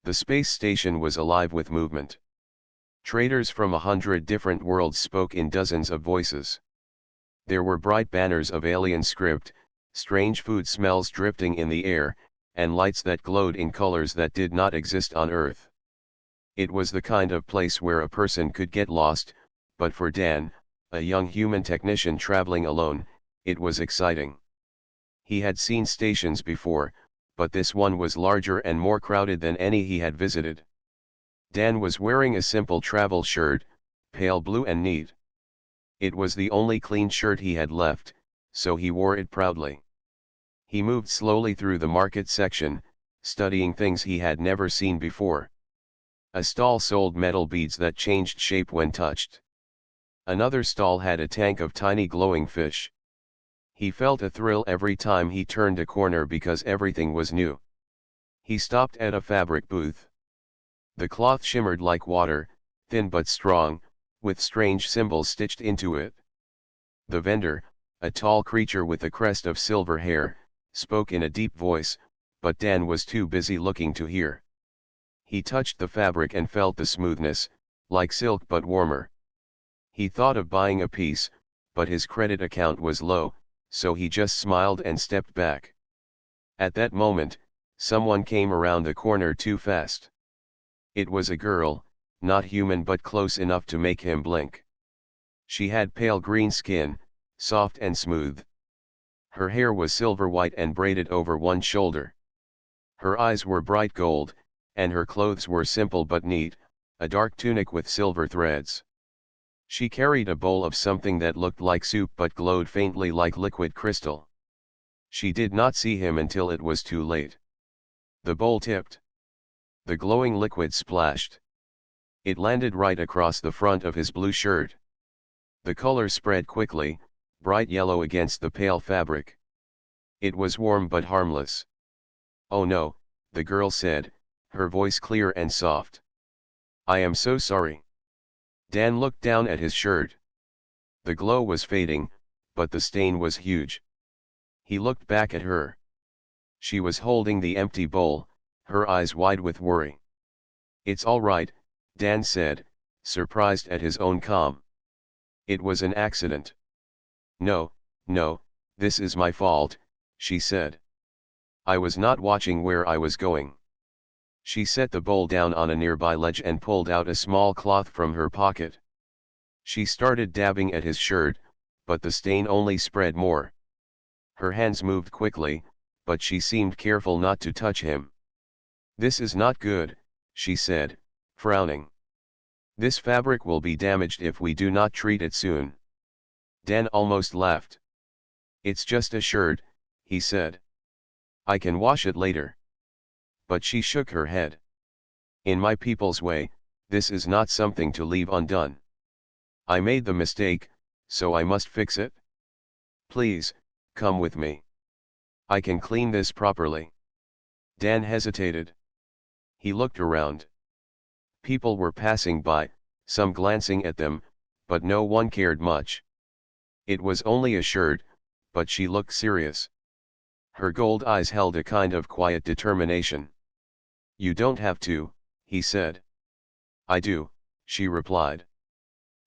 The space station was alive with movement. Traders from 100 different worlds spoke in dozens of voices. There were bright banners of alien script, strange food smells drifting in the air, and lights that glowed in colors that did not exist on Earth. It was the kind of place where a person could get lost, but for Dan, a young human technician traveling alone, it was exciting. He had seen stations before, but this one was larger and more crowded than any he had visited. Dan was wearing a simple travel shirt, pale blue and neat. It was the only clean shirt he had left, so he wore it proudly. He moved slowly through the market section, studying things he had never seen before. A stall sold metal beads that changed shape when touched. Another stall had a tank of tiny glowing fish. He felt a thrill every time he turned a corner because everything was new. He stopped at a fabric booth. The cloth shimmered like water, thin but strong, with strange symbols stitched into it. The vendor, a tall creature with a crest of silver hair, spoke in a deep voice, but Dan was too busy looking to hear. He touched the fabric and felt the smoothness, like silk but warmer. He thought of buying a piece, but his credit account was low, so he just smiled and stepped back. At that moment, someone came around the corner too fast. It was a girl, not human but close enough to make him blink. She had pale green skin, soft and smooth. Her hair was silver white and braided over one shoulder. Her eyes were bright gold, and her clothes were simple but neat, a dark tunic with silver threads. She carried a bowl of something that looked like soup but glowed faintly like liquid crystal. She did not see him until it was too late. The bowl tipped. The glowing liquid splashed. It landed right across the front of his blue shirt. The color spread quickly, bright yellow against the pale fabric. It was warm but harmless. "Oh no," the girl said, her voice clear and soft. "I am so sorry." Dan looked down at his shirt. The glow was fading, but the stain was huge. He looked back at her. She was holding the empty bowl, her eyes wide with worry. "It's all right," Dan said, surprised at his own calm. "It was an accident." No, this is my fault," she said. "I was not watching where I was going." She set the bowl down on a nearby ledge and pulled out a small cloth from her pocket. She started dabbing at his shirt, but the stain only spread more. Her hands moved quickly, but she seemed careful not to touch him. "This is not good," she said, frowning. "This fabric will be damaged if we do not treat it soon." Dan almost laughed. "It's just a shirt," he said. "I can wash it later." But she shook her head. "In my people's way, this is not something to leave undone. I made the mistake, so I must fix it. Please, come with me. I can clean this properly." Dan hesitated. He looked around. People were passing by, some glancing at them, but no one cared much. It was only a shirt, but she looked serious. Her gold eyes held a kind of quiet determination. "You don't have to," he said. "I do," she replied.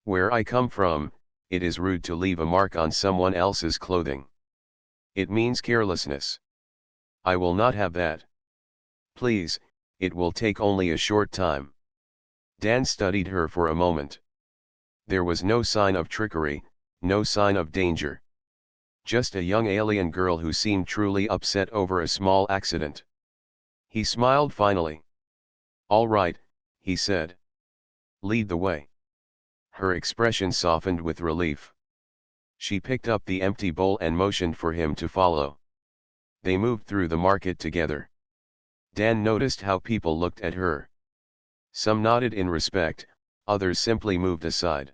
"Where I come from, it is rude to leave a mark on someone else's clothing. It means carelessness. I will not have that. Please, it will take only a short time." Dan studied her for a moment. There was no sign of trickery, no sign of danger. Just a young alien girl who seemed truly upset over a small accident. He smiled finally. "All right," he said. "Lead the way." Her expression softened with relief. She picked up the empty bowl and motioned for him to follow. They moved through the market together. Dan noticed how people looked at her. Some nodded in respect, others simply moved aside.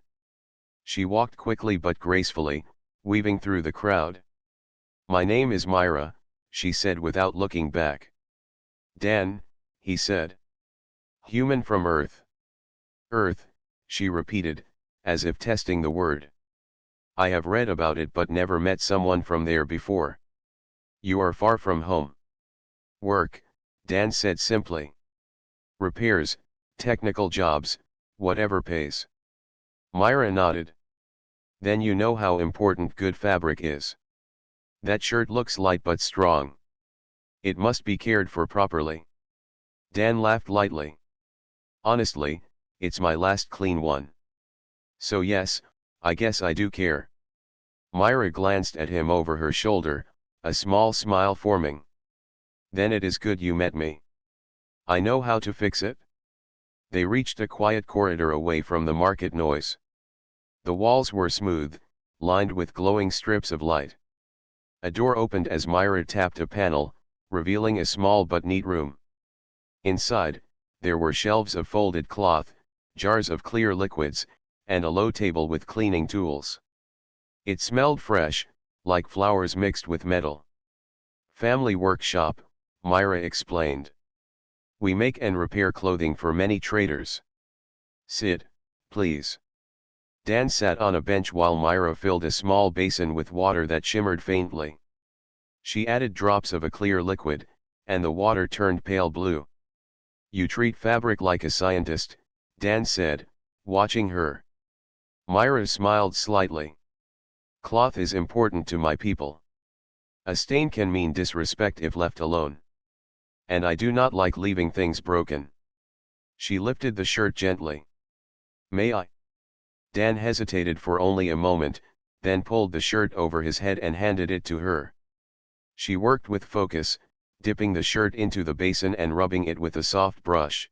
She walked quickly but gracefully, weaving through the crowd. "My name is Myra," she said without looking back. "Dan," he said. "Human from Earth." "Earth," she repeated, as if testing the word. "I have read about it but never met someone from there before. You are far from home." "Work," Dan said simply. Repairs, technical jobs, whatever pays. Myra nodded. Then you know how important good fabric is. That shirt looks light but strong. It must be cared for properly. Dan laughed lightly. Honestly, it's my last clean one. So yes, I guess I do care. Myra glanced at him over her shoulder, a small smile forming. Then it is good you met me. I know how to fix it. They reached a quiet corridor away from the market noise. The walls were smooth, lined with glowing strips of light. A door opened as Myra tapped a panel, revealing a small but neat room. Inside, there were shelves of folded cloth, jars of clear liquids, and a low table with cleaning tools. It smelled fresh, like flowers mixed with metal. Family workshop, Myra explained. We make and repair clothing for many traders. Sit, please. Dan sat on a bench while Myra filled a small basin with water that shimmered faintly. She added drops of a clear liquid, and the water turned pale blue. You treat fabric like a scientist, Dan said, watching her. Myra smiled slightly. Cloth is important to my people. A stain can mean disrespect if left alone. And I do not like leaving things broken. She lifted the shirt gently. May I? Dan hesitated for only a moment, then pulled the shirt over his head and handed it to her. She worked with focus, dipping the shirt into the basin and rubbing it with a soft brush.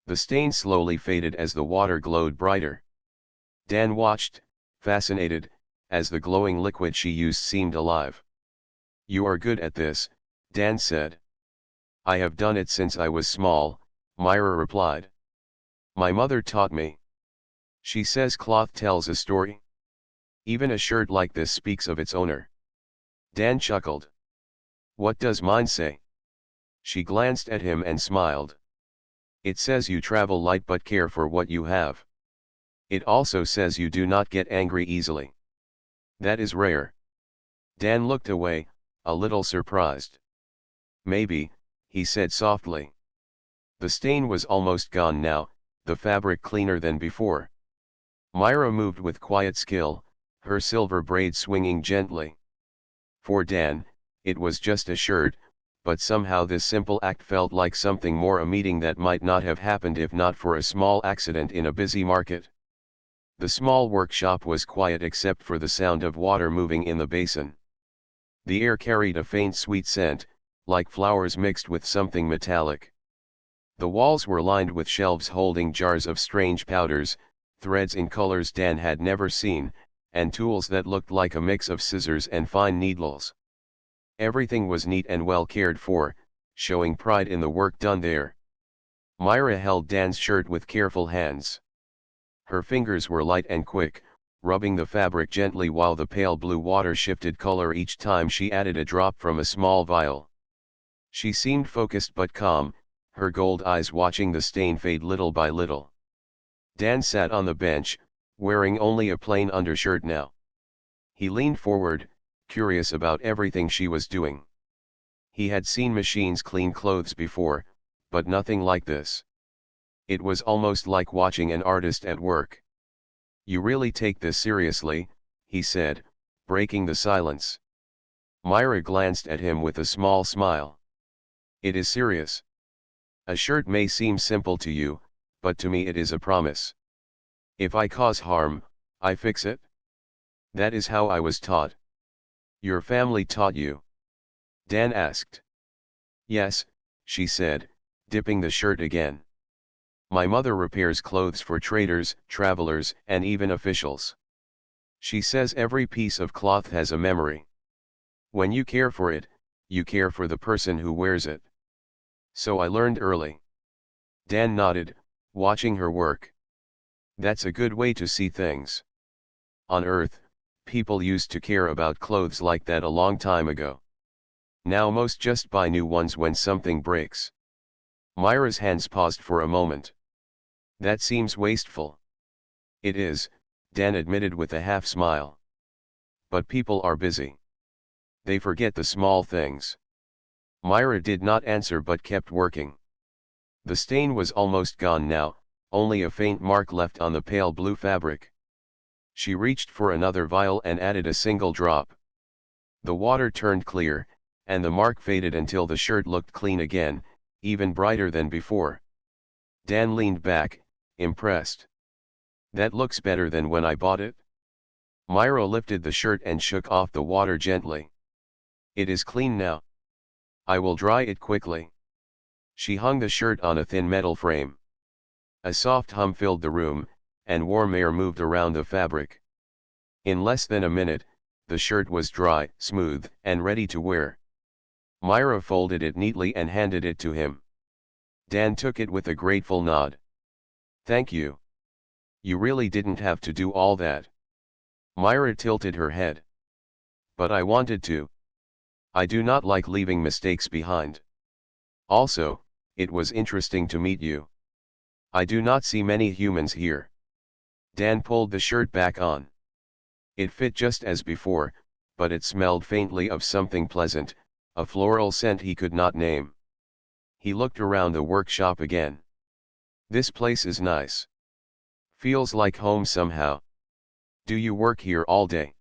The stain slowly faded as the water glowed brighter. Dan watched, fascinated, as the glowing liquid she used seemed alive. You are good at this, Dan said. I have done it since I was small, Myra replied. My mother taught me. She says cloth tells a story. Even a shirt like this speaks of its owner. Dan chuckled. What does mine say? She glanced at him and smiled. It says you travel light but care for what you have. It also says you do not get angry easily. That is rare. Dan looked away, a little surprised. Maybe, he said softly. The stain was almost gone now, the fabric cleaner than before. Myra moved with quiet skill, her silver braid swinging gently. For Dan, it was just a shirt, but somehow this simple act felt like something more, a meeting that might not have happened if not for a small accident in a busy market. The small workshop was quiet except for the sound of water moving in the basin. The air carried a faint sweet scent, like flowers mixed with something metallic. The walls were lined with shelves holding jars of strange powders, threads in colors Dan had never seen, and tools that looked like a mix of scissors and fine needles. Everything was neat and well cared for, showing pride in the work done there. Myra held Dan's shirt with careful hands. Her fingers were light and quick, rubbing the fabric gently while the pale blue water shifted color each time she added a drop from a small vial. She seemed focused but calm, her gold eyes watching the stain fade little by little. Dan sat on the bench, wearing only a plain undershirt now. He leaned forward, curious about everything she was doing. He had seen machines clean clothes before, but nothing like this. It was almost like watching an artist at work. You really take this seriously, he said, breaking the silence. Myra glanced at him with a small smile. It is serious. A shirt may seem simple to you, but to me it is a promise. If I cause harm, I fix it. That is how I was taught. Your family taught you? Dan asked. Yes, she said, dipping the shirt again. My mother repairs clothes for traders, travelers, and even officials. She says every piece of cloth has a memory. When you care for it, you care for the person who wears it. So I learned early. Dan nodded, watching her work. That's a good way to see things. On Earth, people used to care about clothes like that a long time ago. Now most just buy new ones when something breaks. Myra's hands paused for a moment. That seems wasteful. It is, Dan admitted with a half smile. But people are busy. They forget the small things. Myra did not answer but kept working. The stain was almost gone now, only a faint mark left on the pale blue fabric. She reached for another vial and added a single drop. The water turned clear, and the mark faded until the shirt looked clean again, even brighter than before. Dan leaned back, impressed. "That looks better than when I bought it." Myra lifted the shirt and shook off the water gently. "It is clean now. I will dry it quickly." She hung the shirt on a thin metal frame. A soft hum filled the room, and warm air moved around the fabric. In less than a minute, the shirt was dry, smooth, and ready to wear. Myra folded it neatly and handed it to him. Dan took it with a grateful nod. "Thank you. You really didn't have to do all that." Myra tilted her head. "But I wanted to. I do not like leaving mistakes behind. Also, it was interesting to meet you. I do not see many humans here." Dan pulled the shirt back on. It fit just as before, but it smelled faintly of something pleasant, a floral scent he could not name. He looked around the workshop again. "This place is nice. Feels like home somehow. Do you work here all day?"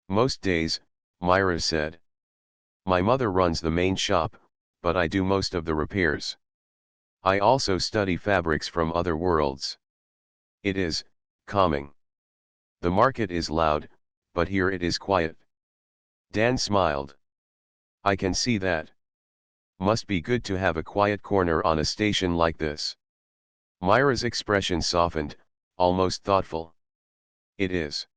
"Most days," Myra said. "My mother runs the main shop, but I do most of the repairs. I also study fabrics from other worlds. It is calming. The market is loud, but here it is quiet." Dan smiled. "I can see that. Must be good to have a quiet corner on a station like this." Myra's expression softened, almost thoughtful. "It is.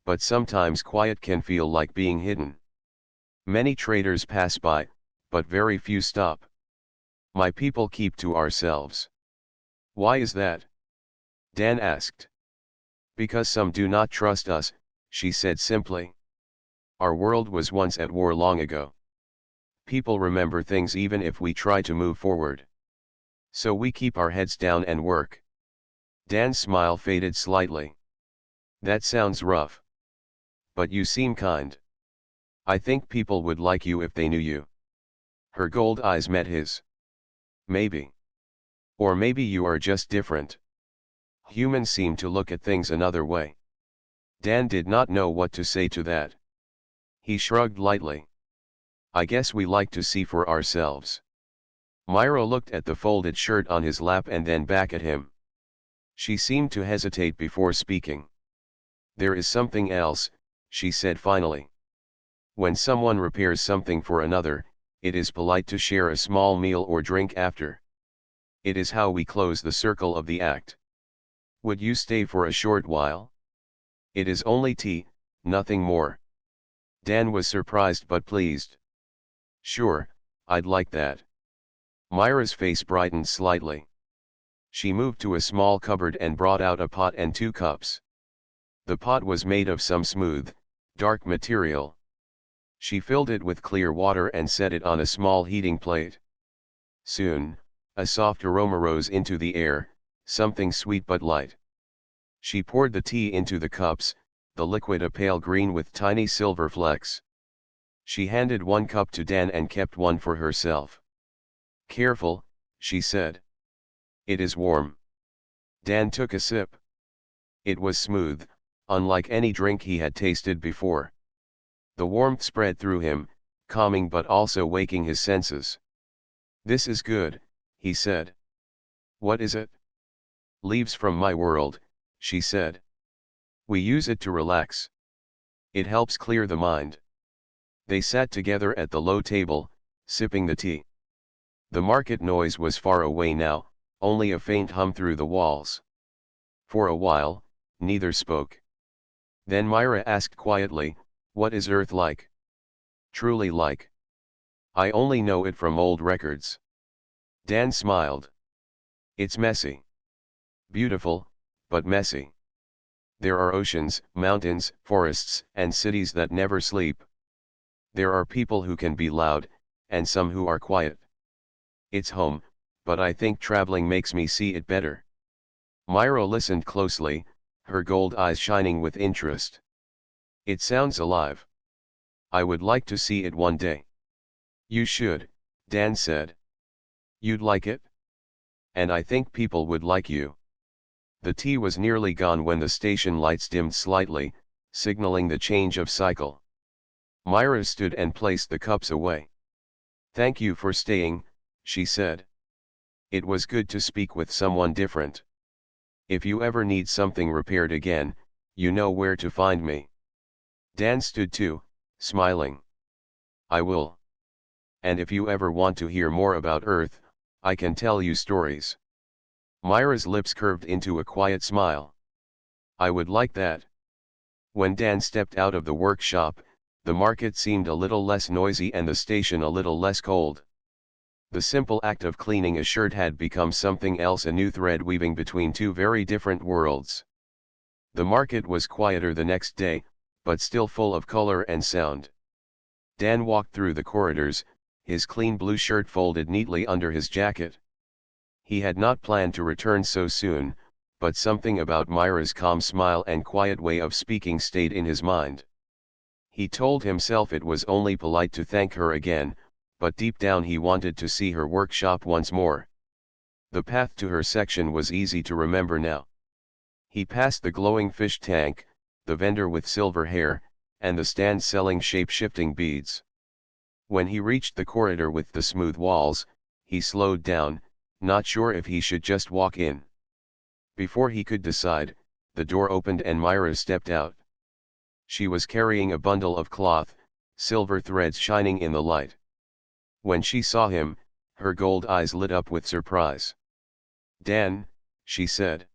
But sometimes quiet can feel like being hidden. Many traders pass by, but very few stop. My people keep to ourselves." "Why is that?" Dan asked. "Because some do not trust us," she said simply. "Our world was once at war long ago. People remember things even if we try to move forward. So we keep our heads down and work." Dan's smile faded slightly. "That sounds rough. But you seem kind. I think people would like you if they knew you." Her gold eyes met his. "Maybe. Or maybe you are just different. Humans seem to look at things another way." Dan did not know what to say to that. He shrugged lightly. "I guess we like to see for ourselves." Myra looked at the folded shirt on his lap and then back at him. She seemed to hesitate before speaking. "There is something else," she said finally. "When someone repairs something for another, it is polite to share a small meal or drink after. It is how we close the circle of the act. Would you stay for a short while? It is only tea, nothing more." Dan was surprised but pleased. "Sure, I'd like that." Myra's face brightened slightly. She moved to a small cupboard and brought out a pot and 2 cups. The pot was made of some smooth, dark material. She filled it with clear water and set it on a small heating plate. Soon, a soft aroma rose into the air, something sweet but light. She poured the tea into the cups, the liquid a pale green with tiny silver flecks. She handed 1 cup to Dan and kept 1 for herself. "Careful," she said. "It is warm." Dan took a sip. It was smooth, unlike any drink he had tasted before. The warmth spread through him, calming but also waking his senses. "This is good," he said. "What is it?" "Leaves from my world," she said. "We use it to relax. It helps clear the mind." They sat together at the low table, sipping the tea. The market noise was far away now, only a faint hum through the walls. For a while, neither spoke. Then Myra asked quietly, "What is Earth like?" "Truly like? I only know it from old records." Dan smiled. "It's messy. Beautiful, but messy. There are oceans, mountains, forests, and cities that never sleep. There are people who can be loud, and some who are quiet. It's home, but I think traveling makes me see it better." Myra listened closely, her gold eyes shining with interest. "It sounds alive. I would like to see it one day." "You should," Dan said. "You'd like it?" And I think people would like you. The tea was nearly gone when the station lights dimmed slightly, signaling the change of cycle. Myra stood and placed the cups away. "Thank you for staying," she said. "It was good to speak with someone different. If you ever need something repaired again, you know where to find me." Dan stood too, smiling. "I will. And if you ever want to hear more about Earth, I can tell you stories." Myra's lips curved into a quiet smile. "I would like that." When Dan stepped out of the workshop, the market seemed a little less noisy and the station a little less cold. The simple act of cleaning a shirt had become something else, a new thread weaving between two very different worlds. The market was quieter the next day, but still full of color and sound. Dan walked through the corridors, his clean blue shirt folded neatly under his jacket. He had not planned to return so soon, but something about Myra's calm smile and quiet way of speaking stayed in his mind. He told himself it was only polite to thank her again, but deep down he wanted to see her workshop once more. The path to her section was easy to remember now. He passed the glowing fish tank, the vendor with silver hair, and the stand selling shape-shifting beads. When he reached the corridor with the smooth walls, he slowed down, not sure if he should just walk in. Before he could decide, the door opened and Myra stepped out. She was carrying a bundle of cloth, silver threads shining in the light. When she saw him, her gold eyes lit up with surprise. "Dan," she said.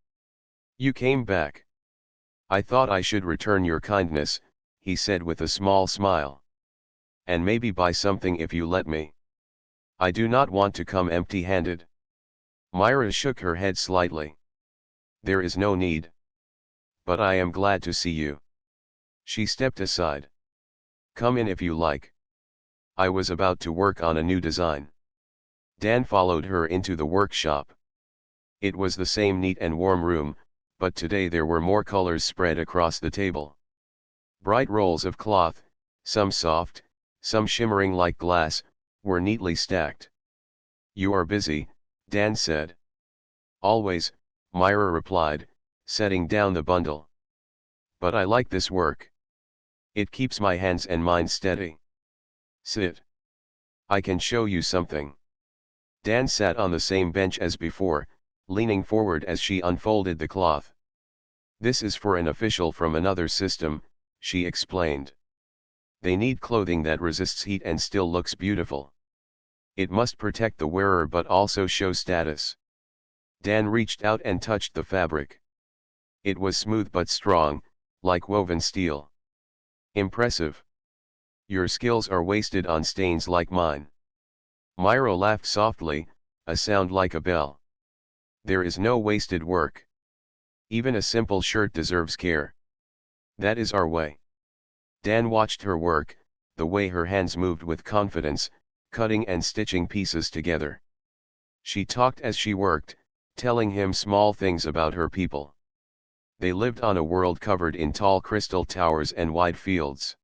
"You came back." "I thought I should return your kindness," he said with a small smile. "And maybe buy something if you let me. I do not want to come empty-handed." Myra shook her head slightly. "There is no need. But I am glad to see you." She stepped aside. "Come in if you like. I was about to work on a new design." Dan followed her into the workshop. It was the same neat and warm room, but today there were more colors spread across the table. Bright rolls of cloth, some soft, some shimmering like glass, were neatly stacked. "You are busy," Dan said. "Always," Myra replied, setting down the bundle. "But I like this work. It keeps my hands and mind steady. Sit. I can show you something." Dan sat on the same bench as before, leaning forward as she unfolded the cloth. "This is for an official from another system," she explained. "They need clothing that resists heat and still looks beautiful. It must protect the wearer but also show status." Dan reached out and touched the fabric. It was smooth but strong, like woven steel. "Impressive. Your skills are wasted on stains like mine." Myra laughed softly, a sound like a bell. "There is no wasted work. Even a simple shirt deserves care. That is our way." Dan watched her work, the way her hands moved with confidence, cutting and stitching pieces together. She talked as she worked, telling him small things about her people. They lived on a world covered in tall crystal towers and wide fields.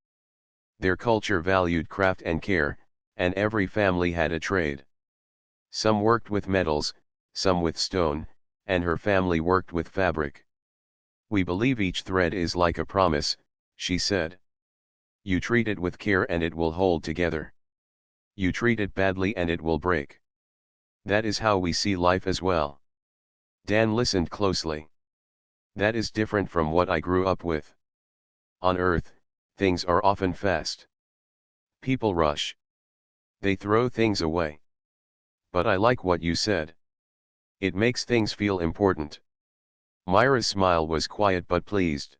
Their culture valued craft and care, and every family had a trade. Some worked with metals, some with stone, and her family worked with fabric. "We believe each thread is like a promise," she said. "You treat it with care and it will hold together. You treat it badly and it will break. That is how we see life as well." Dan listened closely. "That is different from what I grew up with. On Earth, things are often fast. People rush. They throw things away. But I like what you said. It makes things feel important." Myra's smile was quiet but pleased.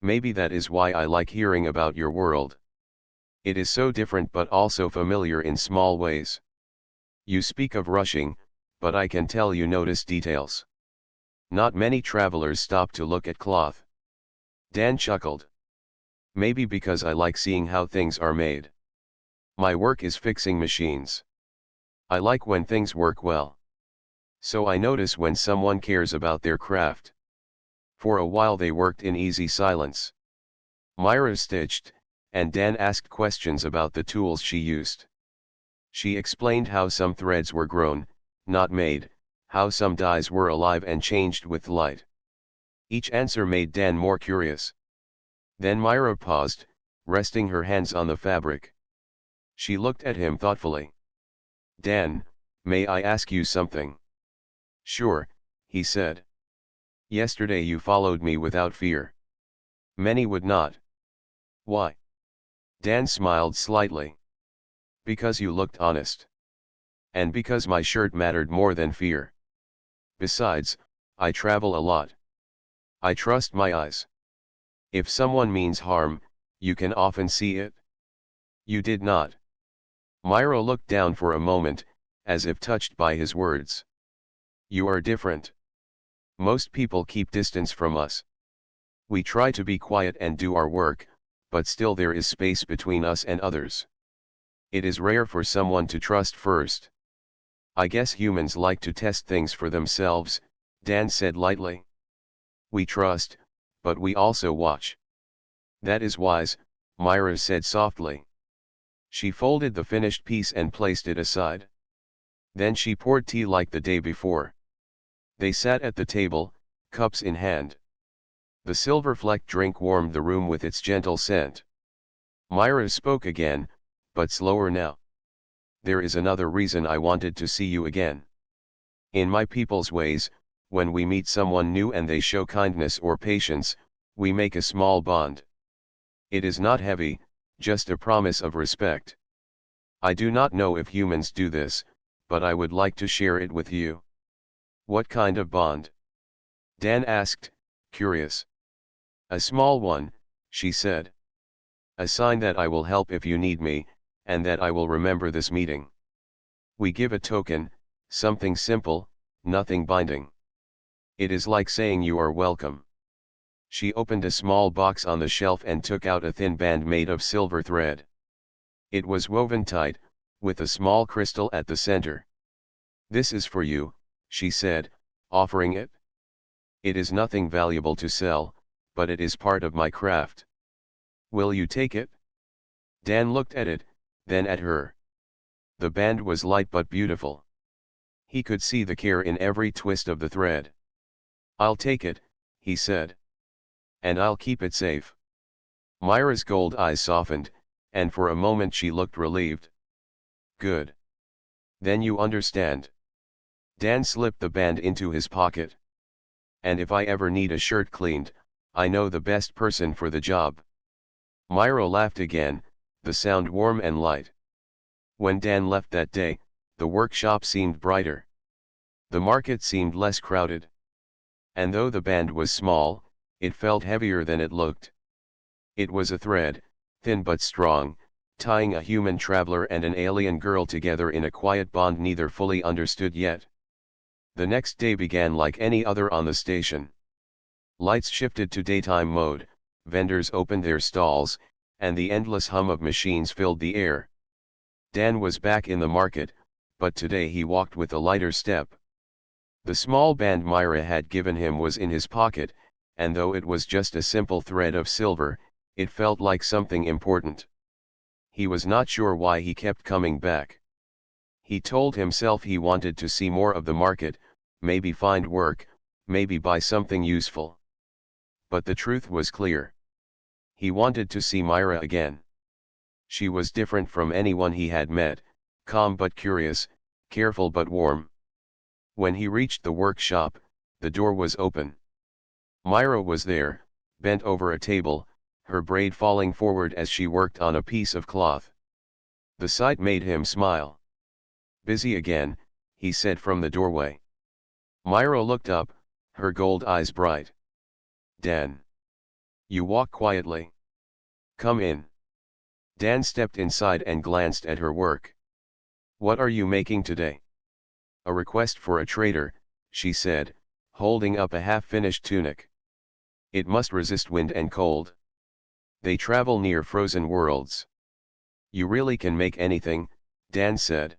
"Maybe that is why I like hearing about your world. It is so different but also familiar in small ways. You speak of rushing, but I can tell you notice details. Not many travelers stop to look at cloth." Dan chuckled. "Maybe because I like seeing how things are made. My work is fixing machines. I like when things work well. So I notice when someone cares about their craft." For a while they worked in easy silence. Myra stitched, and Dan asked questions about the tools she used. She explained how some threads were grown, not made, how some dyes were alive and changed with light. Each answer made Dan more curious. Then Myra paused, resting her hands on the fabric. She looked at him thoughtfully. Dan, may I ask you something? Sure, he said. Yesterday you followed me without fear. Many would not. Why? Dan smiled slightly. Because you looked honest. And because my shirt mattered more than fear. Besides, I travel a lot. I trust my eyes. If someone means harm, you can often see it. You did not. Myra looked down for a moment, as if touched by his words. You are different. Most people keep distance from us. We try to be quiet and do our work, but still there is space between us and others. It is rare for someone to trust first. I guess humans like to test things for themselves, Dan said lightly. We trust, but we also watch. That is wise, Myra said softly. She folded the finished piece and placed it aside. Then she poured tea like the day before. They sat at the table, cups in hand. The silver-flecked drink warmed the room with its gentle scent. Myra spoke again, but slower now. There is another reason I wanted to see you again. In my people's ways, when we meet someone new and they show kindness or patience, we make a small bond. It is not heavy, just a promise of respect. I do not know if humans do this, but I would like to share it with you. What kind of bond? Dan asked, curious. A small one, she said. A sign that I will help if you need me, and that I will remember this meeting. We give a token, something simple, nothing binding. It is like saying you are welcome. She opened a small box on the shelf and took out a thin band made of silver thread. It was woven tight, with a small crystal at the center. This is for you, she said, offering it. It is nothing valuable to sell, but it is part of my craft. Will you take it? Dan looked at it, then at her. The band was light but beautiful. He could see the care in every twist of the thread. I'll take it, he said. And I'll keep it safe. Myra's gold eyes softened, and for a moment she looked relieved. Good. Then you understand. Dan slipped the band into his pocket. And if I ever need a shirt cleaned, I know the best person for the job. Myra laughed again, the sound warm and light. When Dan left that day, the workshop seemed brighter. The market seemed less crowded. And though the band was small, it felt heavier than it looked. It was a thread, thin but strong, tying a human traveler and an alien girl together in a quiet bond neither fully understood yet. The next day began like any other on the station. Lights shifted to daytime mode, vendors opened their stalls, and the endless hum of machines filled the air. Dan was back in the market, but today he walked with a lighter step. The small band Myra had given him was in his pocket, and though it was just a simple thread of silver, it felt like something important. He was not sure why he kept coming back. He told himself he wanted to see more of the market, maybe find work, maybe buy something useful. But the truth was clear. He wanted to see Myra again. She was different from anyone he had met, calm but curious, careful but warm. When he reached the workshop, the door was open. Myra was there, bent over a table, her braid falling forward as she worked on a piece of cloth. The sight made him smile. Busy again, he said from the doorway. Myra looked up, her gold eyes bright. Dan. You walk quietly. Come in. Dan stepped inside and glanced at her work. What are you making today? A request for a trader, she said, holding up a half-finished tunic. It must resist wind and cold. They travel near frozen worlds. You really can make anything, Dan said.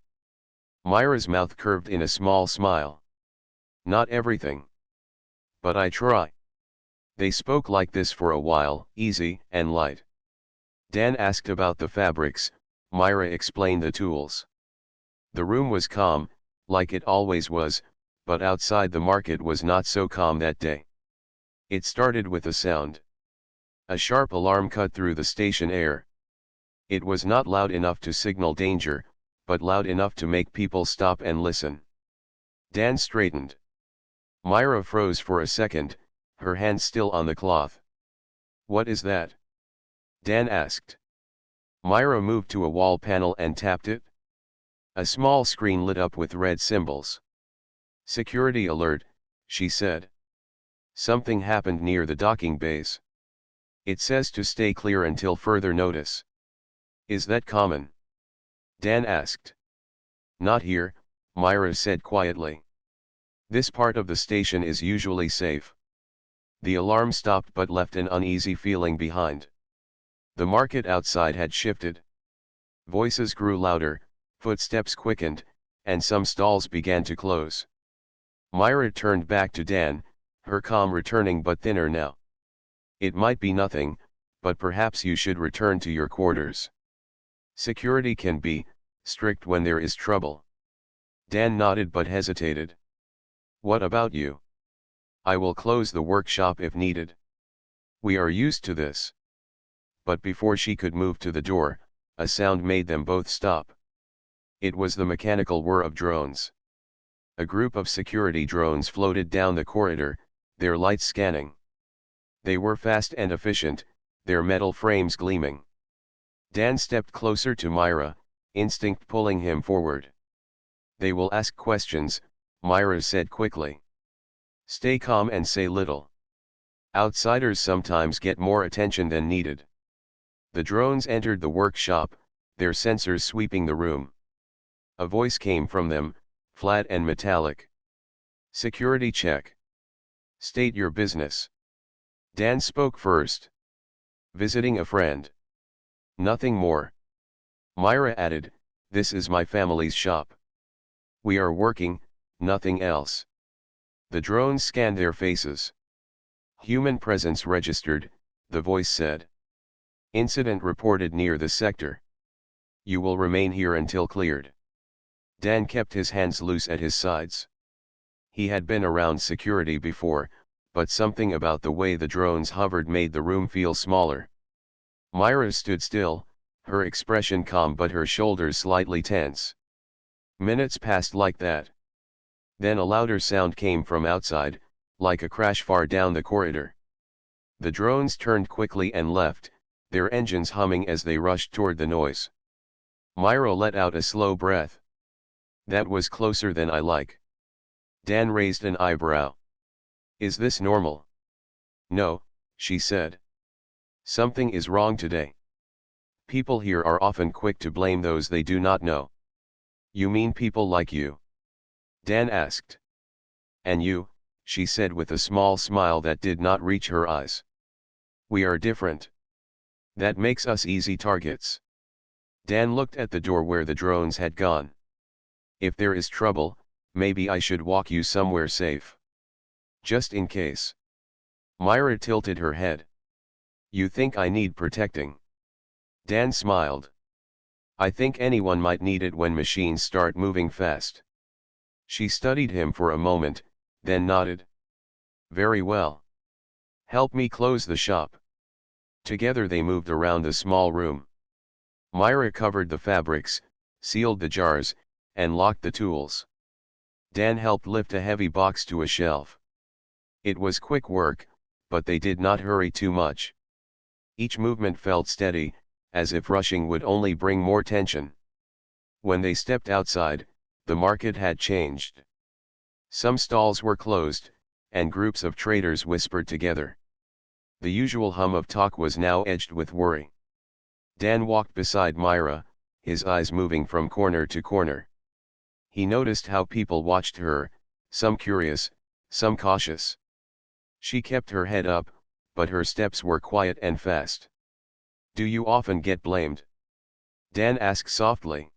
Myra's mouth curved in a small smile. Not everything. But I try. They spoke like this for a while, easy and light. Dan asked about the fabrics, Myra explained the tools. The room was calm, like it always was, but outside the market was not so calm that day. It started with a sound. A sharp alarm cut through the station air. It was not loud enough to signal danger, but loud enough to make people stop and listen. Dan straightened. Myra froze for a second, her hand still on the cloth. "What is that?" Dan asked. Myra moved to a wall panel and tapped it. A small screen lit up with red symbols. "Security alert," she said. "Something happened near the docking bays. It says to stay clear until further notice." "Is that common?" Dan asked. "Not here," Myra said quietly. "This part of the station is usually safe." The alarm stopped but left an uneasy feeling behind. The market outside had shifted. Voices grew louder, footsteps quickened, and some stalls began to close. Myra turned back to Dan, her calm returning but thinner now. "It might be nothing, but perhaps you should return to your quarters. Security can be strict when there is trouble." Dan nodded but hesitated. "What about you?" "I will close the workshop if needed. We are used to this." But before she could move to the door, a sound made them both stop. It was the mechanical whir of drones. A group of security drones floated down the corridor, their lights scanning. They were fast and efficient, their metal frames gleaming. Dan stepped closer to Myra, instinct pulling him forward. "They will ask questions," Myra said quickly. "Stay calm and say little. Outsiders sometimes get more attention than needed." The drones entered the workshop, their sensors sweeping the room. A voice came from them, flat and metallic. "Security check. State your business." Dan spoke first. "Visiting a friend." "Nothing more." Myra added, "This is my family's shop. We are working, nothing else." The drones scanned their faces. "Human presence registered," the voice said. "Incident reported near the sector. You will remain here until cleared." Dan kept his hands loose at his sides. He had been around security before, but something about the way the drones hovered made the room feel smaller. Myra stood still, her expression calm but her shoulders slightly tense. Minutes passed like that. Then a louder sound came from outside, like a crash far down the corridor. The drones turned quickly and left, their engines humming as they rushed toward the noise. Myra let out a slow breath. "That was closer than I like." Dan raised an eyebrow. "Is this normal?" "No," she said. "Something is wrong today. People here are often quick to blame those they do not know." "You mean people like you?" Dan asked. "And you," she said with a small smile that did not reach her eyes. "We are different. That makes us easy targets." Dan looked at the door where the drones had gone. "If there is trouble, maybe I should walk you somewhere safe. Just in case." Myra tilted her head. "You think I need protecting?" Dan smiled. "I think anyone might need it when machines start moving fast." She studied him for a moment, then nodded. "Very well. Help me close the shop." Together they moved around the small room. Myra covered the fabrics, sealed the jars, and locked the tools. Dan helped lift a heavy box to a shelf. It was quick work, but they did not hurry too much. Each movement felt steady, as if rushing would only bring more tension. When they stepped outside, the market had changed. Some stalls were closed, and groups of traders whispered together. The usual hum of talk was now edged with worry. Dan walked beside Myra, his eyes moving from corner to corner. He noticed how people watched her, some curious, some cautious. She kept her head up, but her steps were quiet and fast. "Do you often get blamed?" Dan asked softly.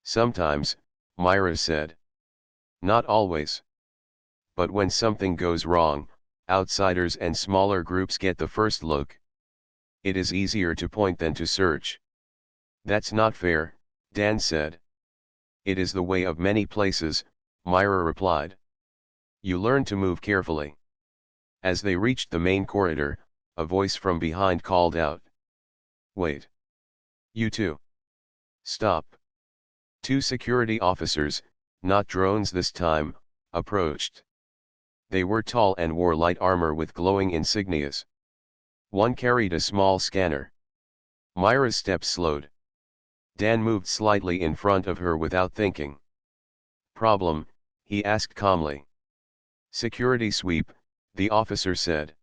"Sometimes," Myra said. "Not always. But when something goes wrong, outsiders and smaller groups get the first look. It is easier to point than to search." "That's not fair," Dan said. "It is the way of many places," Myra replied. You learn to move carefully. As they reached the main corridor, a voice from behind called out. Wait. You too. Stop. Two security officers, not drones this time, approached. They were tall and wore light armor with glowing insignias. One carried a small scanner. Myra's steps slowed. Dan moved slightly in front of her without thinking. Problem, he asked calmly. Security sweep, the officer said.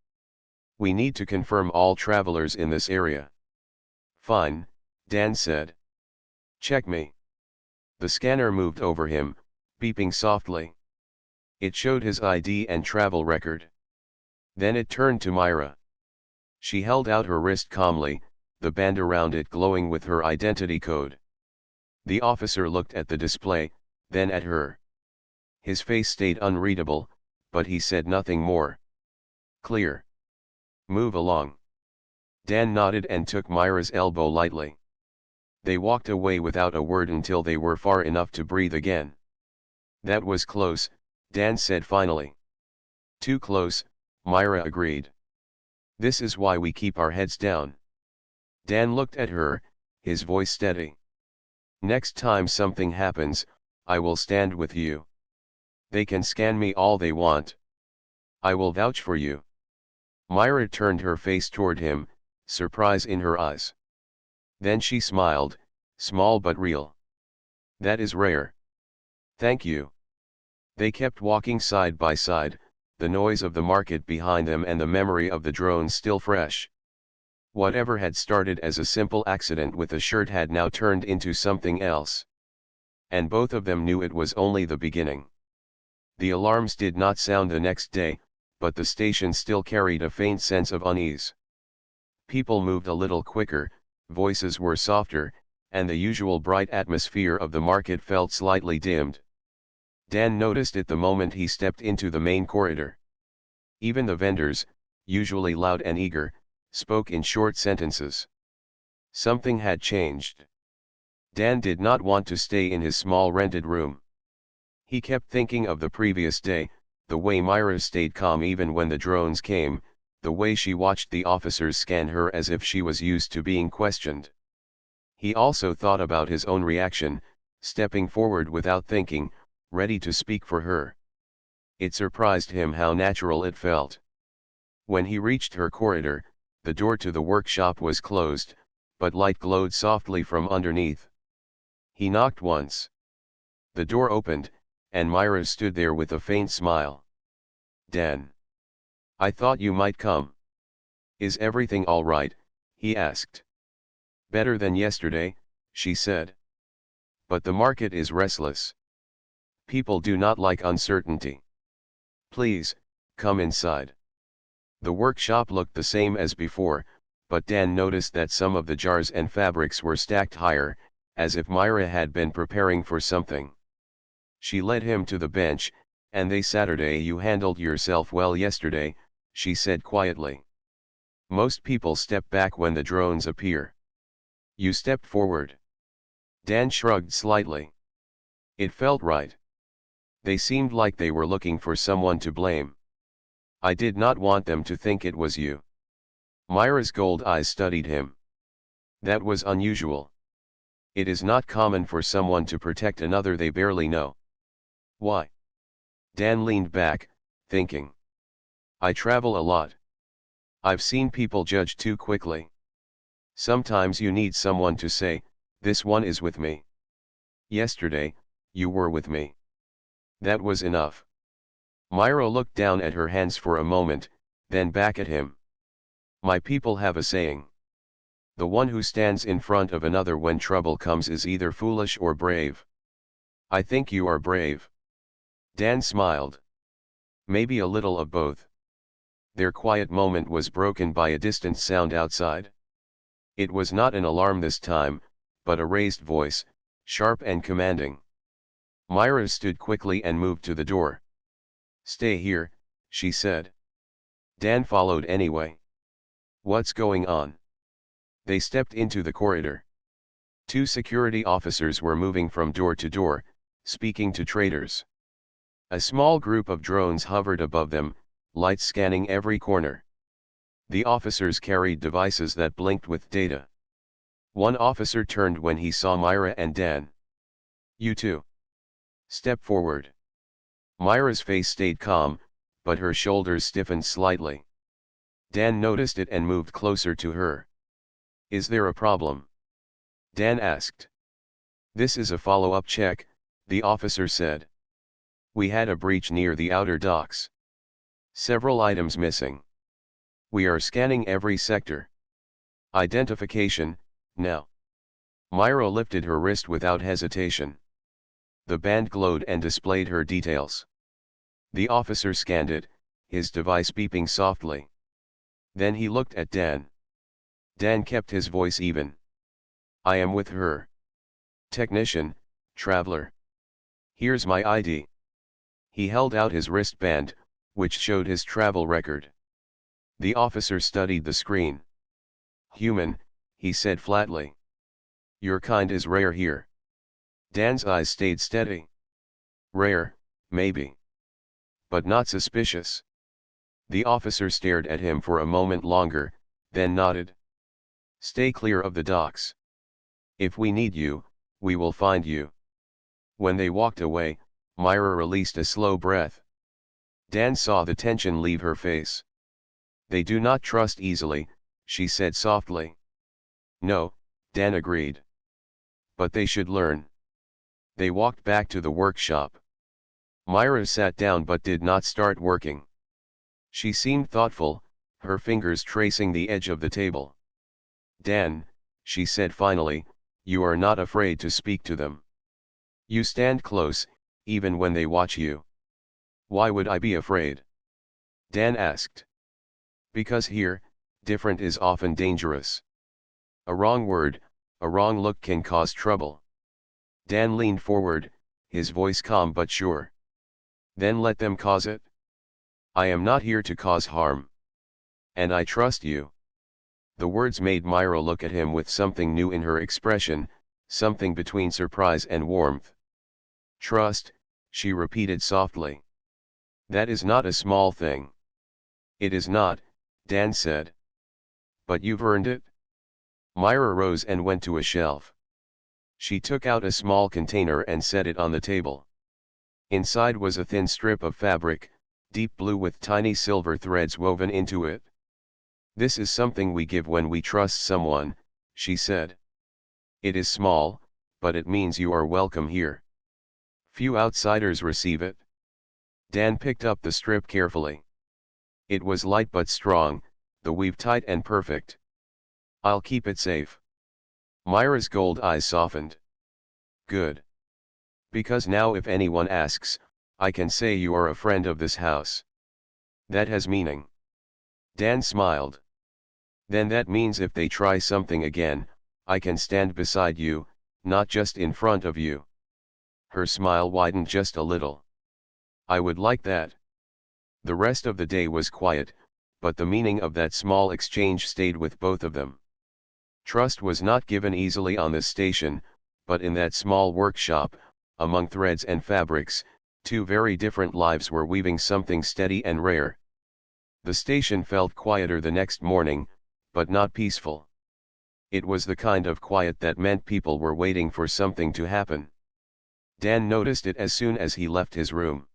We need to confirm all travelers in this area. Fine, Dan said. Check me. The scanner moved over him, beeping softly. It showed his ID and travel record. Then it turned to Myra. She held out her wrist calmly, the band around it glowing with her identity code. The officer looked at the display, then at her. His face stayed unreadable, but he said nothing more. Clear. Move along. Dan nodded and took Myra's elbow lightly. They walked away without a word until they were far enough to breathe again. That was close, Dan said finally. Too close, Myra agreed. This is why we keep our heads down. Dan looked at her, his voice steady. Next time something happens, I will stand with you. They can scan me all they want. I will vouch for you. Myra turned her face toward him, surprise in her eyes. Then she smiled, small but real. That is rare. Thank you. They kept walking side by side, the noise of the market behind them and the memory of the drones still fresh. Whatever had started as a simple accident with a shirt had now turned into something else. And both of them knew it was only the beginning. The alarms did not sound the next day, but the station still carried a faint sense of unease. People moved a little quicker, voices were softer, and the usual bright atmosphere of the market felt slightly dimmed. Dan noticed it the moment he stepped into the main corridor. Even the vendors, usually loud and eager, spoke in short sentences. Something had changed. Dan did not want to stay in his small rented room. He kept thinking of the previous day, the way Myra stayed calm even when the drones came, the way she watched the officers scan her as if she was used to being questioned. He also thought about his own reaction, stepping forward without thinking, ready to speak for her. It surprised him how natural it felt. When he reached her corridor, the door to the workshop was closed, but light glowed softly from underneath. He knocked once. The door opened, and Myra stood there with a faint smile. Dan. I thought you might come. Is everything all right? He asked. Better than yesterday, she said. But the market is restless. People do not like uncertainty. Please, come inside. The workshop looked the same as before, but Dan noticed that some of the jars and fabrics were stacked higher, as if Myra had been preparing for something. She led him to the bench, and you handled yourself well yesterday, she said quietly. Most people step back when the drones appear. You stepped forward. Dan shrugged slightly. It felt right. They seemed like they were looking for someone to blame. I did not want them to think it was you. Myra's gold eyes studied him. That was unusual. It is not common for someone to protect another they barely know. Why? Dan leaned back, thinking. I travel a lot. I've seen people judge too quickly. Sometimes you need someone to say, this one is with me. Yesterday, you were with me. That was enough. Myra looked down at her hands for a moment, then back at him. My people have a saying. The one who stands in front of another when trouble comes is either foolish or brave. I think you are brave. Dan smiled. Maybe a little of both. Their quiet moment was broken by a distant sound outside. It was not an alarm this time, but a raised voice, sharp and commanding. Myra stood quickly and moved to the door. Stay here, she said. Dan followed anyway. What's going on? They stepped into the corridor. Two security officers were moving from door to door, speaking to traders. A small group of drones hovered above them, lights scanning every corner. The officers carried devices that blinked with data. One officer turned when he saw Myra and Dan. "You two. Step forward." Myra's face stayed calm, but her shoulders stiffened slightly. Dan noticed it and moved closer to her. "Is there a problem?" Dan asked. "This is a follow-up check," the officer said. "We had a breach near the outer docks. Several items missing. We are scanning every sector. Identification, now." Myra lifted her wrist without hesitation. The band glowed and displayed her details. The officer scanned it, his device beeping softly. Then he looked at Dan. Dan kept his voice even. "I am with her. Technician, traveler. Here's my ID." He held out his wristband, which showed his travel record. The officer studied the screen. "Human," he said flatly. "Your kind is rare here." Dan's eyes stayed steady. "Rare, maybe. But not suspicious." The officer stared at him for a moment longer, then nodded. "Stay clear of the docks. If we need you, we will find you." When they walked away, Myra released a slow breath. Dan saw the tension leave her face. "They do not trust easily," she said softly. "No," Dan agreed. "But they should learn." They walked back to the workshop. Myra sat down but did not start working. She seemed thoughtful, her fingers tracing the edge of the table. "Dan," she said finally, "you are not afraid to speak to them. You stand close, even when they watch you." "Why would I be afraid?" Dan asked. "Because here, different is often dangerous. A wrong word, a wrong look can cause trouble." Dan leaned forward, his voice calm but sure. "Then let them cause it. I am not here to cause harm. And I trust you." The words made Myra look at him with something new in her expression, something between surprise and warmth. "Trust," she repeated softly. "That is not a small thing." "It is not," Dan said. "But you've earned it." Myra rose and went to a shelf. She took out a small container and set it on the table. Inside was a thin strip of fabric, deep blue with tiny silver threads woven into it. "This is something we give when we trust someone," she said. "It is small, but it means you are welcome here. Few outsiders receive it." Dan picked up the strip carefully. It was light but strong, the weave tight and perfect. "I'll keep it safe." Myra's gold eyes softened. "Good. Because now if anyone asks, I can say you are a friend of this house. That has meaning." Dan smiled. "Then that means if they try something again, I can stand beside you, not just in front of you." Her smile widened just a little. "I would like that." The rest of the day was quiet, but the meaning of that small exchange stayed with both of them. Trust was not given easily on this station, but in that small workshop, among threads and fabrics, two very different lives were weaving something steady and rare. The station felt quieter the next morning, but not peaceful. It was the kind of quiet that meant people were waiting for something to happen. Dan noticed it as soon as he left his room.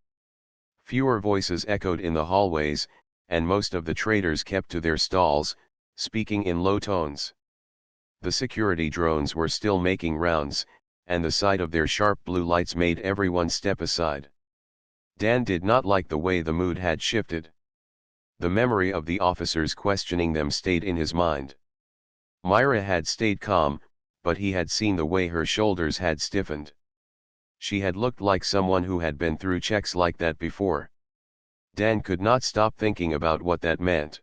Fewer voices echoed in the hallways, and most of the traders kept to their stalls, speaking in low tones. The security drones were still making rounds, and the sight of their sharp blue lights made everyone step aside. Dan did not like the way the mood had shifted. The memory of the officers questioning them stayed in his mind. Myra had stayed calm, but he had seen the way her shoulders had stiffened. She had looked like someone who had been through checks like that before. Dan could not stop thinking about what that meant.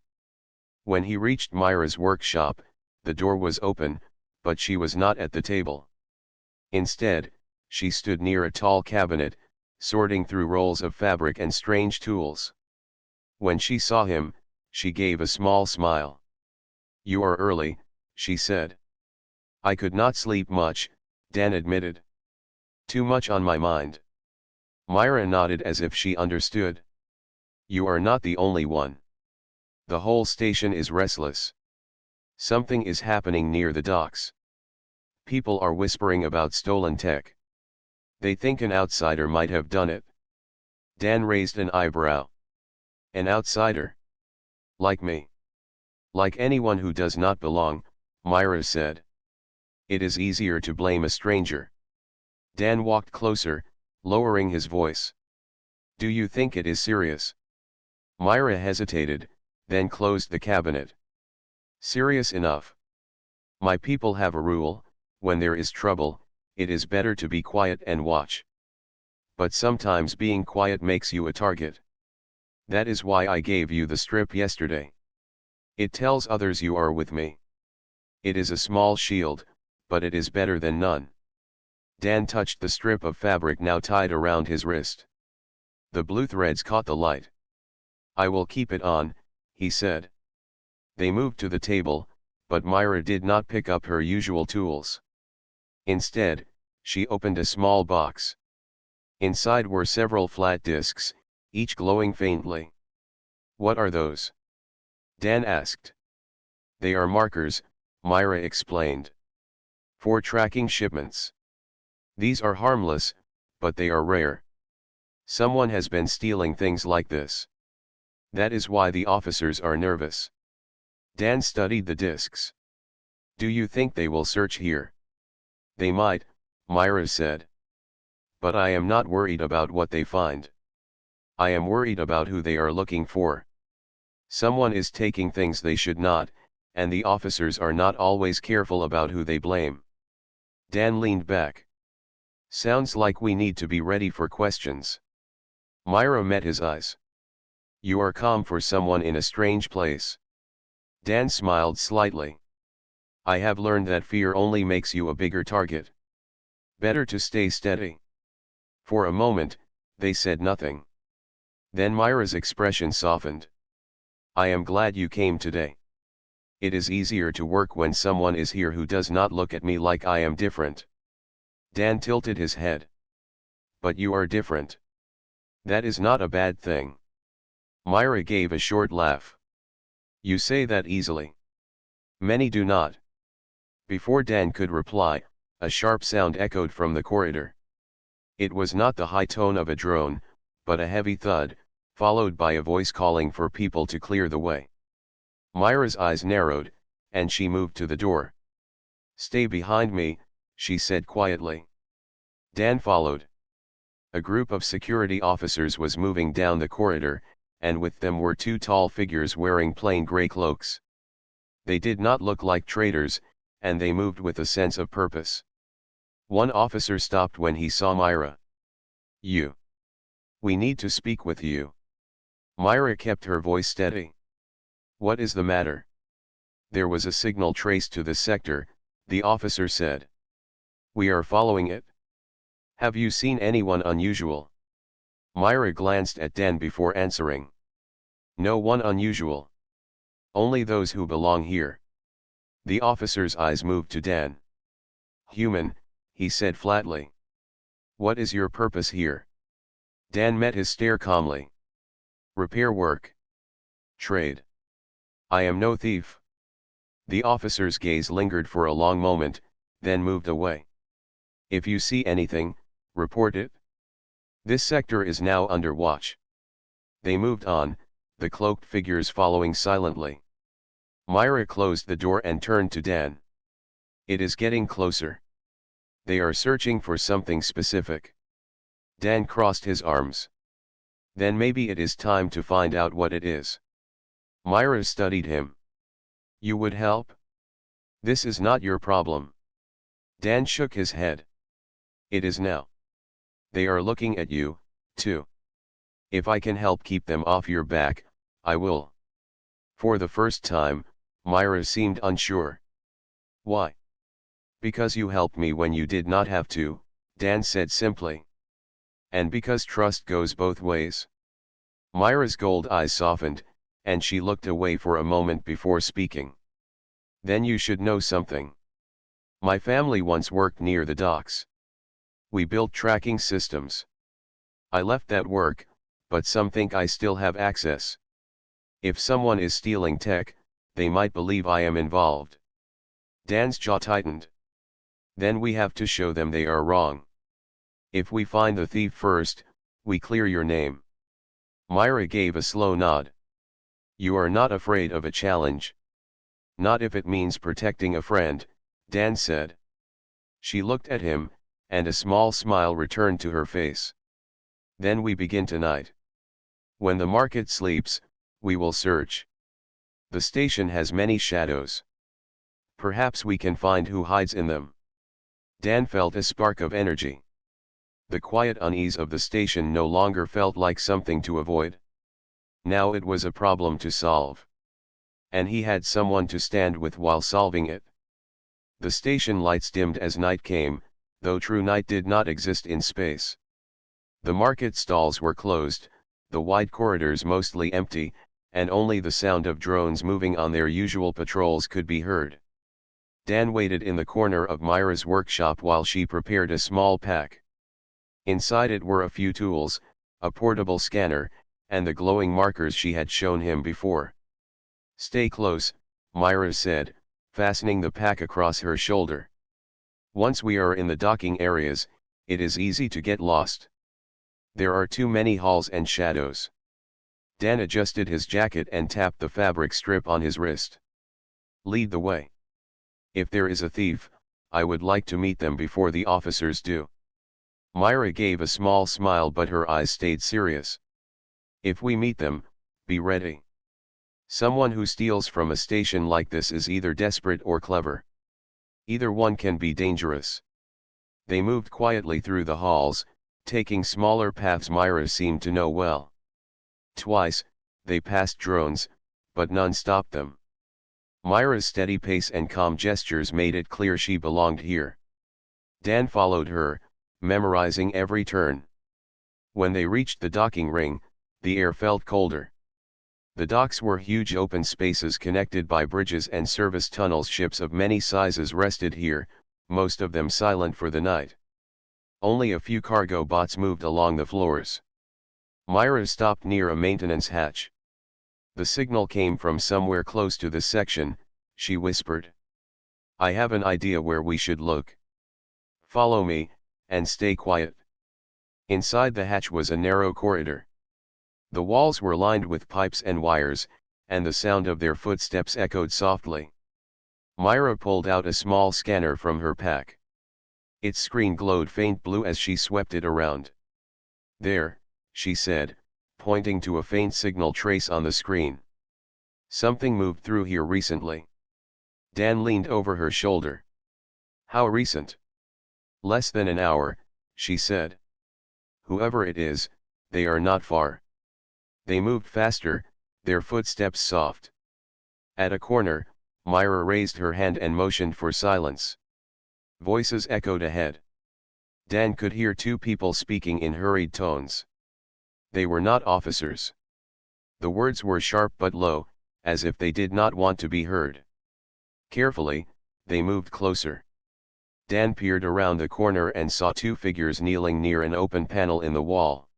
When he reached Myra's workshop, the door was open, but she was not at the table. Instead, she stood near a tall cabinet, sorting through rolls of fabric and strange tools. When she saw him, she gave a small smile. "You are early," she said. "I could not sleep much," Dan admitted. "Too much on my mind." Myra nodded as if she understood. You are not the only one. The whole station is restless. Something is happening near the docks. People are whispering about stolen tech. They think an outsider might have done it. Dan raised an eyebrow. An outsider? Like me. Like anyone who does not belong, Myra said. It is easier to blame a stranger. Dan walked closer, lowering his voice. Do you think it is serious? Myra hesitated, then closed the cabinet. Serious enough. My people have a rule: when there is trouble, it is better to be quiet and watch. But sometimes being quiet makes you a target. That is why I gave you the strip yesterday. It tells others you are with me. It is a small shield, but it is better than none. Dan touched the strip of fabric now tied around his wrist. The blue threads caught the light. I will keep it on, he said. They moved to the table, but Myra did not pick up her usual tools. Instead, she opened a small box. Inside were several flat discs, each glowing faintly. What are those? Dan asked. They are markers, Myra explained. For tracking shipments. These are harmless, but they are rare. Someone has been stealing things like this. That is why the officers are nervous. Dan studied the discs. Do you think they will search here? They might, Myra said. But I am not worried about what they find. I am worried about who they are looking for. Someone is taking things they should not, and the officers are not always careful about who they blame. Dan leaned back. Sounds like we need to be ready for questions. Myra met his eyes. You are calm for someone in a strange place. Dan smiled slightly. I have learned that fear only makes you a bigger target. Better to stay steady. For a moment, they said nothing. Then Myra's expression softened. I am glad you came today. It is easier to work when someone is here who does not look at me like I am different. Dan tilted his head. But you are different. That is not a bad thing. Myra gave a short laugh. You say that easily. Many do not. Before Dan could reply, a sharp sound echoed from the corridor. It was not the high tone of a drone, but a heavy thud, followed by a voice calling for people to clear the way. Myra's eyes narrowed, and she moved to the door. Stay behind me, she said quietly. Dan followed. A group of security officers was moving down the corridor, and with them were two tall figures wearing plain gray cloaks. They did not look like traitors, and they moved with a sense of purpose. One officer stopped when he saw Myra. You. We need to speak with you. Myra kept her voice steady. What is the matter? There was a signal traced to the sector, the officer said. We are following it. Have you seen anyone unusual? Myra glanced at Dan before answering. No one unusual. Only those who belong here. The officer's eyes moved to Dan. Human, he said flatly. What is your purpose here? Dan met his stare calmly. Repair work. Trade. I am no thief. The officer's gaze lingered for a long moment, then moved away. If you see anything, report it. This sector is now under watch. They moved on, the cloaked figures following silently. Myra closed the door and turned to Dan. It is getting closer. They are searching for something specific. Dan crossed his arms. Then maybe it is time to find out what it is. Myra studied him. You would help? This is not your problem. Dan shook his head. It is now. They are looking at you, too. If I can help keep them off your back, I will. For the first time, Myra seemed unsure. Why? Because you helped me when you did not have to, Dan said simply. And because trust goes both ways. Myra's gold eyes softened, and she looked away for a moment before speaking. Then you should know something. My family once worked near the docks. We built tracking systems. I left that work, but some think I still have access. If someone is stealing tech, they might believe I am involved. Dan's jaw tightened. Then we have to show them they are wrong. If we find the thief first, we clear your name. Myra gave a slow nod. You are not afraid of a challenge. Not if it means protecting a friend, Dan said. She looked at him, and a small smile returned to her face. Then we begin tonight. When the market sleeps, we will search. The station has many shadows. Perhaps we can find who hides in them. Dan felt a spark of energy. The quiet unease of the station no longer felt like something to avoid. Now it was a problem to solve. And he had someone to stand with while solving it. The station lights dimmed as night came, though true night did not exist in space. The market stalls were closed, the wide corridors mostly empty, and only the sound of drones moving on their usual patrols could be heard. Dan waited in the corner of Myra's workshop while she prepared a small pack. Inside it were a few tools, a portable scanner, and the glowing markers she had shown him before. Stay close, Myra said, fastening the pack across her shoulder. Once we are in the docking areas, it is easy to get lost. There are too many halls and shadows. Dan adjusted his jacket and tapped the fabric strip on his wrist. Lead the way. If there is a thief, I would like to meet them before the officers do. Myra gave a small smile, but her eyes stayed serious. If we meet them, be ready. Someone who steals from a station like this is either desperate or clever. Either one can be dangerous. They moved quietly through the halls, taking smaller paths Myra seemed to know well. Twice, they passed drones, but none stopped them. Myra's steady pace and calm gestures made it clear she belonged here. Dan followed her, memorizing every turn. When they reached the docking ring, the air felt colder. The docks were huge open spaces connected by bridges and service tunnels. Ships of many sizes rested here, most of them silent for the night. Only a few cargo boats moved along the floors. Myra stopped near a maintenance hatch. The signal came from somewhere close to this section, she whispered. I have an idea where we should look. Follow me, and stay quiet. Inside the hatch was a narrow corridor. The walls were lined with pipes and wires, and the sound of their footsteps echoed softly. Myra pulled out a small scanner from her pack. Its screen glowed faint blue as she swept it around. There, she said, pointing to a faint signal trace on the screen. Something moved through here recently. Dan leaned over her shoulder. How recent? Less than an hour, she said. Whoever it is, they are not far. They moved faster, their footsteps soft. At a corner, Myra raised her hand and motioned for silence. Voices echoed ahead. Dan could hear two people speaking in hurried tones. They were not officers. The words were sharp but low, as if they did not want to be heard. Carefully, they moved closer. Dan peered around the corner and saw two figures kneeling near an open panel in the wall.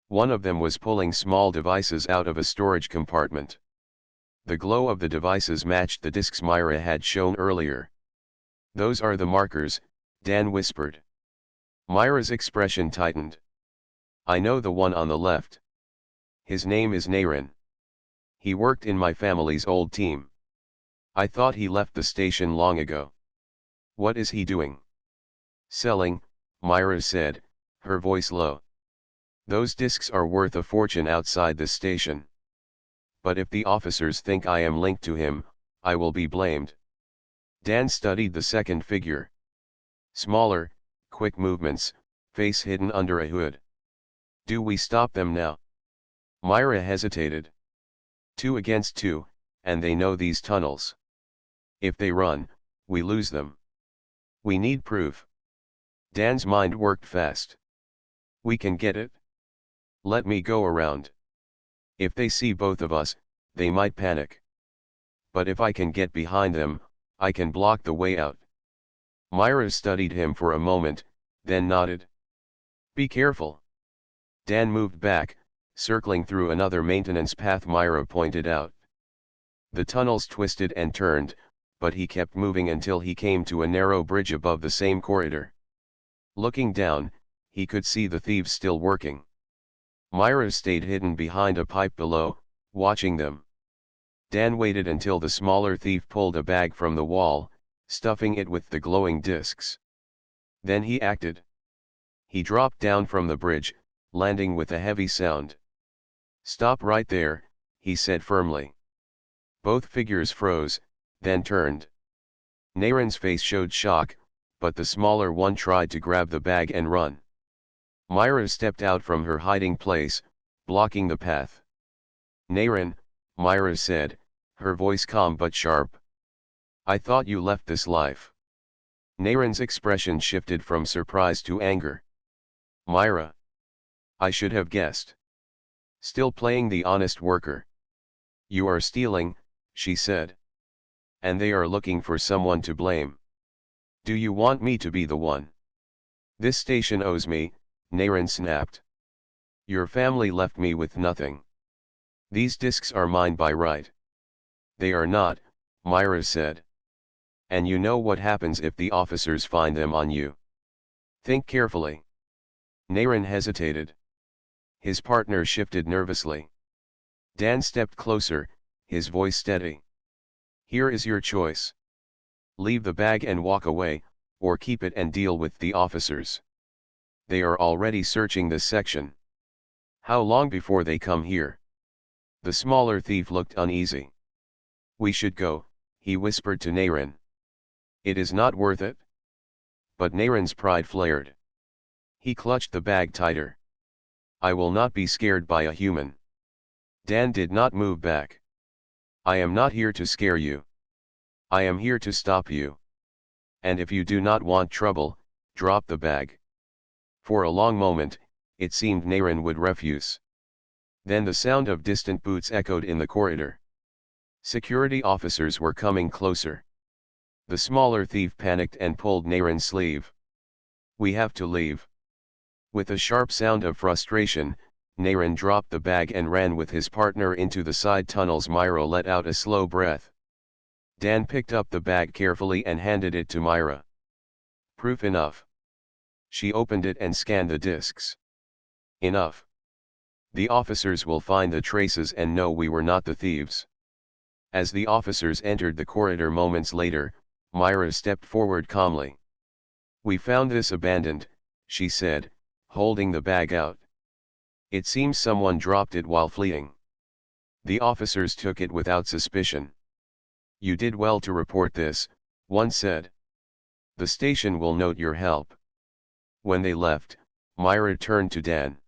One of them was pulling small devices out of a storage compartment. The glow of the devices matched the discs Myra had shown earlier. Those are the markers, Dan whispered. Myra's expression tightened. I know the one on the left. His name is Naren. He worked in my family's old team. I thought he left the station long ago. What is he doing? Selling, Myra said, her voice low. Those discs are worth a fortune outside the station. But if the officers think I am linked to him, I will be blamed. Dan studied the second figure. Smaller, quick movements, face hidden under a hood. Do we stop them now? Myra hesitated. 2 against 2, and they know these tunnels. If they run, we lose them. We need proof. Dan's mind worked fast. We can get it. Let me go around. If they see both of us, they might panic. But if I can get behind them, I can block the way out. Myra studied him for a moment, then nodded. Be careful. Dan moved back, circling through another maintenance path Myra pointed out. The tunnels twisted and turned, but he kept moving until he came to a narrow bridge above the same corridor. Looking down, he could see the thieves still working. Myra stayed hidden behind a pipe below, watching them. Dan waited until the smaller thief pulled a bag from the wall, stuffing it with the glowing discs. Then he acted. He dropped down from the bridge, landing with a heavy sound. "Stop right there," he said firmly. Both figures froze, then turned. Naren's face showed shock, but the smaller one tried to grab the bag and run. Myra stepped out from her hiding place, blocking the path. "Naren," Myra said, her voice calm but sharp. "I thought you left this life." Naren's expression shifted from surprise to anger. "Myra. I should have guessed. Still playing the honest worker. You are stealing," she said. "And they are looking for someone to blame. Do you want me to be the one?" "This station owes me," Naren snapped. "Your family left me with nothing. These discs are mine by right." "They are not," Myra said. "And you know what happens if the officers find them on you. Think carefully." Naren hesitated. His partner shifted nervously. Dan stepped closer, his voice steady. "Here is your choice. Leave the bag and walk away, or keep it and deal with the officers. They are already searching this section. How long before they come here?" The smaller thief looked uneasy. "We should go," he whispered to Naren. "It is not worth it." But Naren's pride flared. He clutched the bag tighter. "I will not be scared by a human." Dan did not move back. "I am not here to scare you. I am here to stop you. And if you do not want trouble, drop the bag." For a long moment, it seemed Naren would refuse. Then the sound of distant boots echoed in the corridor. Security officers were coming closer. The smaller thief panicked and pulled Naren's sleeve. "We have to leave." With a sharp sound of frustration, Naren dropped the bag and ran with his partner into the side tunnels. Myra let out a slow breath. Dan picked up the bag carefully and handed it to Myra. "Proof enough." She opened it and scanned the discs. "Enough. The officers will find the traces and know we were not the thieves." As the officers entered the corridor moments later, Myra stepped forward calmly. "We found this abandoned," she said, holding the bag out. "It seems someone dropped it while fleeing. The officers took it without suspicion." "You did well to report this," one said. "The station will note your help." When they left, Myra turned to Dan.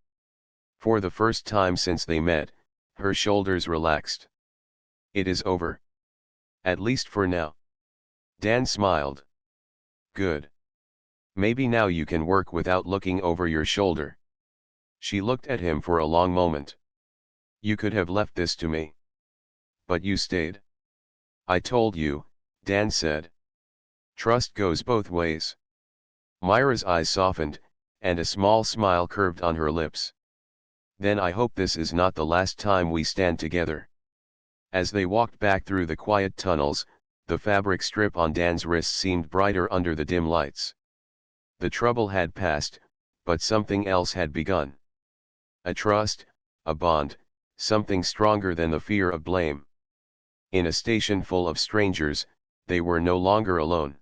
For the first time since they met, her shoulders relaxed. "It is over. At least for now." Dan smiled. "Good. Maybe now you can work without looking over your shoulder." She looked at him for a long moment. "You could have left this to me. But you stayed." "I told you," Dan said. "Trust goes both ways." Myra's eyes softened, and a small smile curved on her lips. "Then I hope this is not the last time we stand together." As they walked back through the quiet tunnels, the fabric strip on Dan's wrist seemed brighter under the dim lights. The trouble had passed, but something else had begun. A trust, a bond, something stronger than the fear of blame. In a station full of strangers, they were no longer alone.